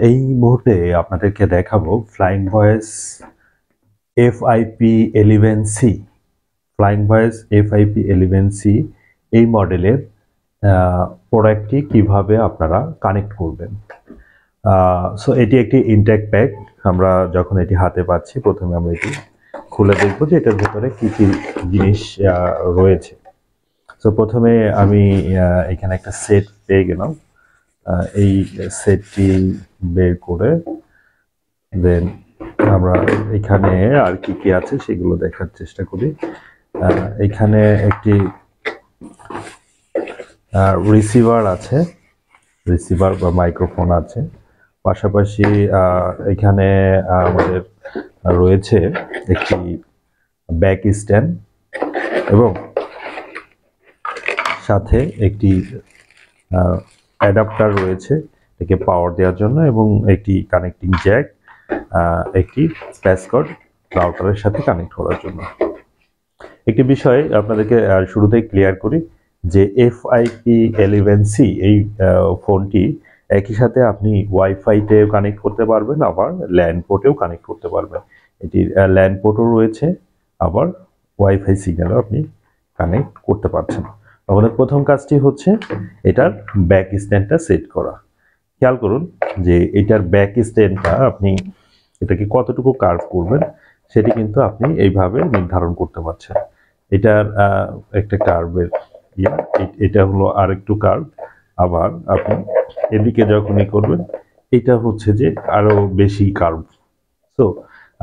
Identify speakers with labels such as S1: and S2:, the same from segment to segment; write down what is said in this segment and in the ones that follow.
S1: এই মুহূর্তে আপনাদেরকে দেখাবো flying voice FIP11C। Flying voice FIP11C এই মডেলের প্রোডাক্টটি কিভাবে আপনারা কানেক্ট করবেন। সো এটি একটি ইনটেক প্যাক। আমরা যখন এটি হাতে পাচ্ছি প্রথমে আমরা এটি খুলে দেখব যে এটার ভিতরে কি কি জিনিস রয়েছে। সো প্রথমে আমি এখানে একটা সেট পেয়ে গেলাম। এই সেটটি বের করে দেন আমরা এখানে আর কি কি আছে সেগুলো দেখার চেষ্টা করি। এখানে একটি রিসিভার আছে, রিসিভার বা মাইক্রোফোন আছে। পাশাপাশি এখানে আমাদের রয়েছে একটি ব্যাক স্ট্যান্ড এবং সাথে একটি অ্যাডাপ্টার রয়েছে এটাকে পাওয়ার দেওয়ার জন্য এবং একটি কানেক্টিং জ্যাক, একটি প্যাসকর্ড রাউটারের সাথে কানেক্ট করার জন্য। একটি বিষয় আপনাদেরকে শুরুতেই ক্লিয়ার করি যে FIP11C এই ফোনটি একই সাথে আপনি ওয়াইফাইতে কানেক্ট করতে পারবেন, আবার ল্যান্ড পোর্টেও কানেক্ট করতে পারবেন। এটির ল্যান্ড পোর্টও রয়েছে, আবার ওয়াইফাই সিগন্যালও আপনি কানেক্ট করতে পারছেন। আমাদের প্রথম কাজটি হচ্ছে এটার ব্যাক স্ট্যান্ডটা সেট করা। খেয়াল করুন যে এটার ব্যাক স্ট্যান্ডটা আপনি এটাকে কতটুকু কার্ভ করবেন সেটি কিন্তু আপনি এইভাবে নির্ধারণ করতে পারছেন। এটার একটা কার্ভের এটা হলো আরেকটু কার্ভ, আবার আপনি এদিকে যখনই করবেন এটা হচ্ছে যে আরো বেশি কার্ভ। সো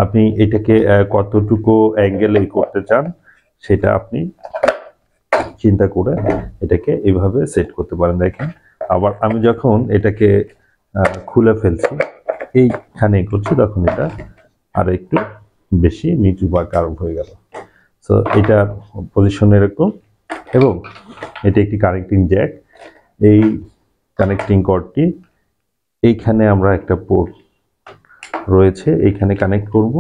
S1: আপনি এটাকে কতটুকু অ্যাঙ্গেলে করতে চান সেটা আপনি চিন্তা করে এটাকে এইভাবে সেট করতে পারেন। দেখেন আবার আমি যখন এটাকে খুলে ফেলছি এইখানে করছি তখন এটা আর একটু বেশি নিচু বা কার্ভ হয়ে গেল। সো এটা পজিশন এরকম এবং এটি একটি কানেক্টিং জ্যাক। এই কানেক্টিং কর্ডটি এইখানে আমরা একটা পোর্ট রয়েছে এইখানে কানেক্ট করব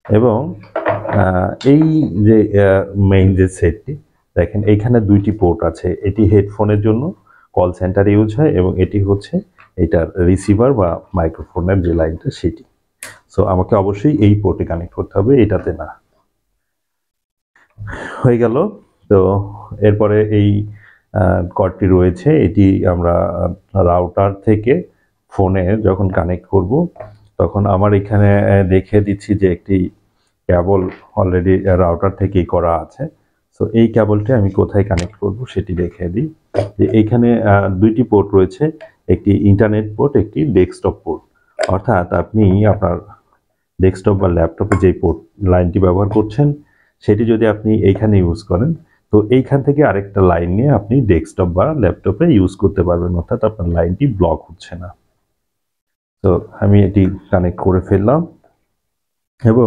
S1: এবং এই যে মেইন যে সেটটি দেখেন এইখানে দুইটি পোর্ট আছে। এটি হেডফোনের জন্য কল সেন্টার ইউজ হয় এবং এটি হচ্ছে এটার রিসিভার বা মাইক্রোফোনের যে লাইনটা সেটি। সো আমাকে অবশ্যই এই পোর্টে কানেক্ট করতে হবে, এটাতে না। হয়ে গেল। তো এরপরে এই কর্ডটি রয়েছে, এটি আমরা রাউটার থেকে ফোনে যখন কানেক্ট করব তখন আমার এখানে দেখে দিচ্ছি যে একটি কেবল অলরেডি রাউটার থেকেই করা আছে। সো এই কেবলটি আমি কোথায় কানেক্ট করব সেটি দেখিয়ে দিই। যে এইখানে দুইটি পোর্ট রয়েছে, একটি ইন্টারনেট পোর্ট, একটি ডেস্কটপ পোর্ট। অর্থাৎ আপনি আপনার ডেস্কটপ বা ল্যাপটপে যে পোর্ট লাইনটি ব্যবহার করছেন সেটি যদি আপনি এইখানে ইউজ করেন তো এইখান থেকে আরেকটা লাইন নিয়ে আপনি ডেস্কটপ বা ল্যাপটপে ইউজ করতে পারবেন, অর্থাৎ আপনার লাইনটি ব্লক হচ্ছে না। তো আমি এটি কানেক্ট করে ফেললাম এবং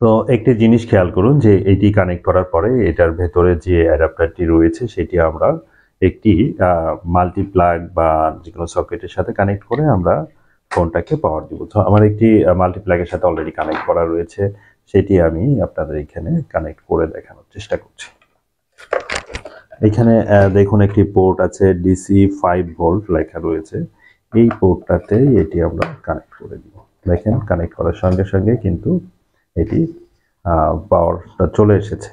S1: তো একটি জিনিস খেয়াল করুন যে এটি কানেক্ট করার পরে এটার ভেতরে যে অ্যাডাপ্টারটি রয়েছে সেটি আমরা একটি মাল্টিপ্লাগ বা যে কোনো সকেটের সাথে কানেক্ট করে আমরা ফোনটাকে পাওয়ার দিব। তো আমার একটি মাল্টিপ্লাগের সাথে অলরেডি কানেক্ট করা রয়েছে, সেটি আমি আপনাদের এখানে কানেক্ট করে দেখানোর চেষ্টা করছি। এখানে দেখুন একটি পোর্ট আছে, DC 5 ভোল্ট লেখা রয়েছে। এই পোর্টটাতেই এটি আমরা কানেক্ট করে দিব। দেখেন কানেক্ট করার সঙ্গে সঙ্গে কিন্তু এটি পাওয়ারটা চলে এসেছে।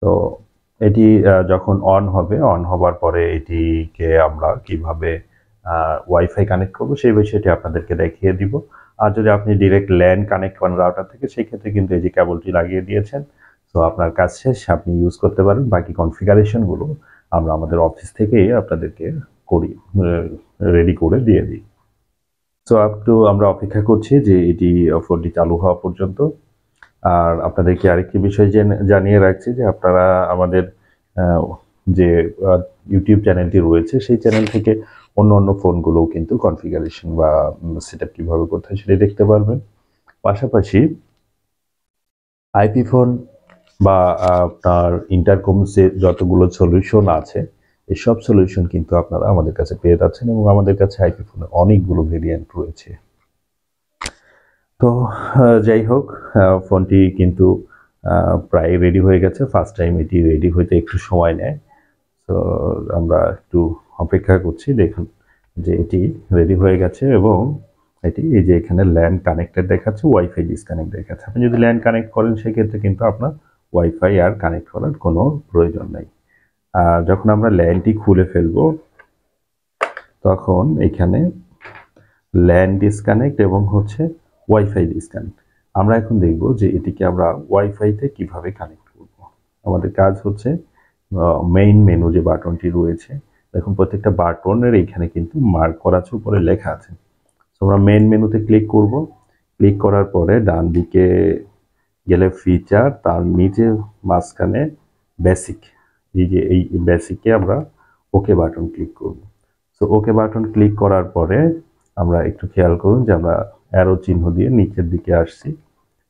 S1: তো এটি যখন অন হবে, অন হবার পরে এটিকে আমরা কিভাবে ওয়াইফাই কানেক্ট করব সেই বিষয়টি আপনাদেরকে দেখিয়ে দিব। আর যদি আপনি ডিরেক্ট ল্যান কানেক্ট করেন রাউটার থেকে সেই ক্ষেত্রে কিন্তু এই যে কেবলটি লাগিয়ে দিয়েছেন, তো আপনার কাজ শেষ, আপনি ইউজ করতে পারেন। বাকি কনফিগারেশনগুলো আমরা আমাদের অফিস থেকেই আপনাদেরকে করি, রেডি করে দিয়ে দিই। সো একটু আমরা অপেক্ষা করছি যে এটি ফোনটি চালু হওয়া পর্যন্ত। আর আপনাদেরকে আরেকটি বিষয় জানিয়ে রাখছি যে আপনারা আমাদের যে ইউটিউব চ্যানেলটি রয়েছে সেই চ্যানেল থেকে অন্য ফোনগুলোও কিন্তু কনফিগারেশন বা সেটআপ কিভাবে করতে হয় সেটা দেখতে পারবেন। পাশাপাশি আইপি ফোন বা আপনার ইন্টারকমসের যতগুলো সলিউশন আছে এই সব সলিউশন কিন্তু আপনারা আমাদের কাছে পেয়ে যাচ্ছেন এবং আমাদের কাছে আইপি ফোনের অনেকগুলো ভেরিয়েন্ট রয়েছে। তো যাই হোক, ফোনটি কিন্তু প্রায় রেডি হয়ে গেছে। ফার্স্ট টাইম এটি রেডি হইতে একটু সময় নেয়, তো আমরা একটু অপেক্ষা করছি। দেখুন যে এটি রেডি হয়ে গেছে এবং এটি এই যে এখানে ল্যান কানেক্টেড দেখাচ্ছে, ওয়াইফাই ডিসকানেক্ট দেখাচ্ছে। আপনি যদি ল্যান কানেক্ট করেন সেক্ষেত্রে কিন্তু আপনার ওয়াইফাই আর কানেক্ট করার কোনো প্রয়োজন নেই। আর যখন আমরা ল্যানটি খুলে ফেলবো তখন এখানে ল্যান ডিসকানেক্ট এবং হচ্ছে ওয়াইফাই ডিসকানেক্ট। আমরা এখন দেখব যে এটিকে আমরা ওয়াইফাইতে কিভাবে কানেক্ট করব। আমাদের কাজ হচ্ছে মেইন মেনু যে বাটনটি রয়েছে, দেখুন প্রত্যেকটা বাটনের এইখানে কিন্তু মার্ক করা আছে, উপরে লেখা আছে। তো আমরা মেইন মেনুতে ক্লিক করব। ক্লিক করার পরে ডান দিকে গেলে ফিচার, তার নিচে মাঝখানে বেসিক, এই যে এই বেসিকে আমরা ওকে বাটন ক্লিক করব। সো ওকে বাটন ক্লিক করার পরে আমরা একটু খেয়াল করুন যে আমরা অ্যারো চিহ্ন দিয়ে নিচের দিকে আসছি।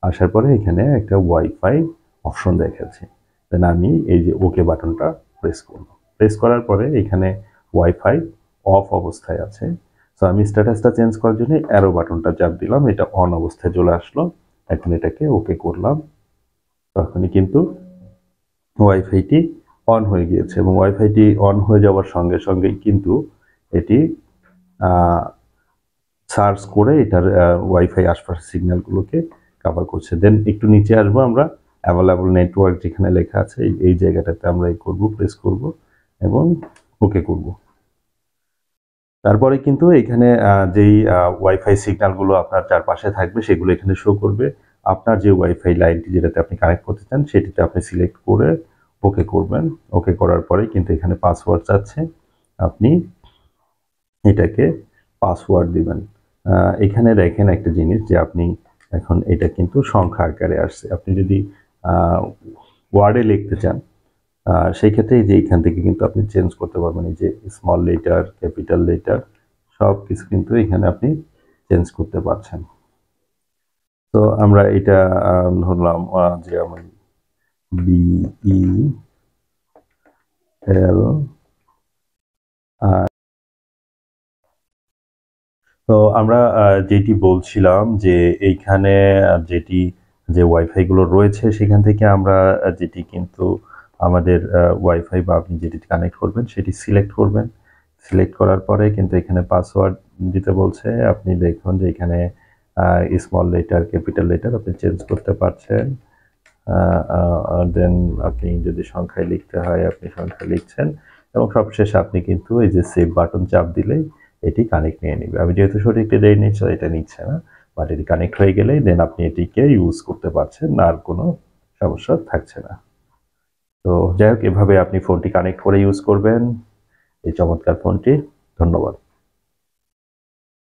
S1: আসার পরে এখানে একটা ওয়াইফাই অপশন দেখাচ্ছে। দেন আমি এই যে ওকে বাটনটা প্রেস করব। প্রেস করার পরে এখানে ওয়াইফাই অফ অবস্থায় আছে। সো আমি স্ট্যাটাসটা চেঞ্জ করার জন্য অ্যারো বাটনটা চাপ দিলাম, এটা অন অবস্থায় চলে আসলো। এখন এটাকে ওকে করলাম, তখনই কিন্তু ওয়াইফাইটি অন হয়ে গিয়েছে এবং ওয়াইফাইটি অন হয়ে যাওয়ার সঙ্গে সঙ্গেই কিন্তু এটি সার্চ করে এটার ওয়াইফাই আশপাশের সিগন্যালগুলোকে কভার করছে। দেন একটু নিচে আসবো, আমরা অ্যাভেলেবল নেটওয়ার্ক যেখানে লেখা আছে এই জায়গাটাতে আমরা এই করব, প্রেস করব এবং ওকে করব। তারপরে কিন্তু এখানে যেই ওয়াইফাই সিগন্যালগুলো আপনার চারপাশে থাকবে সেগুলো এখানে শো করবে। আপনার যে ওয়াইফাই লাইনটি যেটাতে আপনি কানেক্ট করতে চান সেটিতে আপনি সিলেক্ট করে ওকে করবেন। ওকে করার পরে কিন্তু এখানে পাসওয়ার্ড চাচ্ছে, আপনি এটাকে পাসওয়ার্ড দিবেন। এখানে দেখেন একটা জিনিস যে আপনি এখন এটা কিন্তু সংখ্যা আকারে আসছে। আপনি যদি ওয়ার্ডে লিখতে চান সেই ক্ষেত্রে এই যে এখান থেকে কিন্তু আপনি চেঞ্জ করতে পারবেন। এই যে স্মল লেটার, ক্যাপিটাল লেটার সব কিছু কিন্তু এখানে আপনি চেঞ্জ করতে পারছেন। তো আমরা এটা ধরলাম যে আমি BEL। তো আমরা যেটি বলছিলাম যে এইখানে যেটি যে ওয়াইফাই গুলো রয়েছে সেখান থেকে আমরা যেটি কিন্তু আমাদের ওয়াইফাই বা আপনি যেটি কানেক্ট করবেন সেটি সিলেক্ট করবেন। সিলেক্ট করার পরে কিন্তু এখানে পাসওয়ার্ড দিতে বলছে। আপনি দেখুন যে এখানে স্মল লেটার, ক্যাপিটাল লেটার আপনি চেঞ্জ করতে পারছেন। দেন আপনি যদি সংখ্যায় লিখতে হয় আপনি সংখ্যা লিখছেন এবং সবশেষে আপনি কিন্তু এই যে সেভ বাটন চাপ দিলেই এটি কানেক্ট নিয়ে নিবে। আমি যেহেতু সঠিকটি দেইনি সো এটা নিচ্ছে না, বাট এটি কানেক্ট হয়ে গেলেই দেন আপনি এটিকে ইউজ করতে পারছেন, আর কোনো সমস্যা থাকছে না। তো যাই হোক, এভাবে আপনি ফোনটি কানেক্ট করে ইউজ করবেন এই চমৎকার ফোনটি। ধন্যবাদ।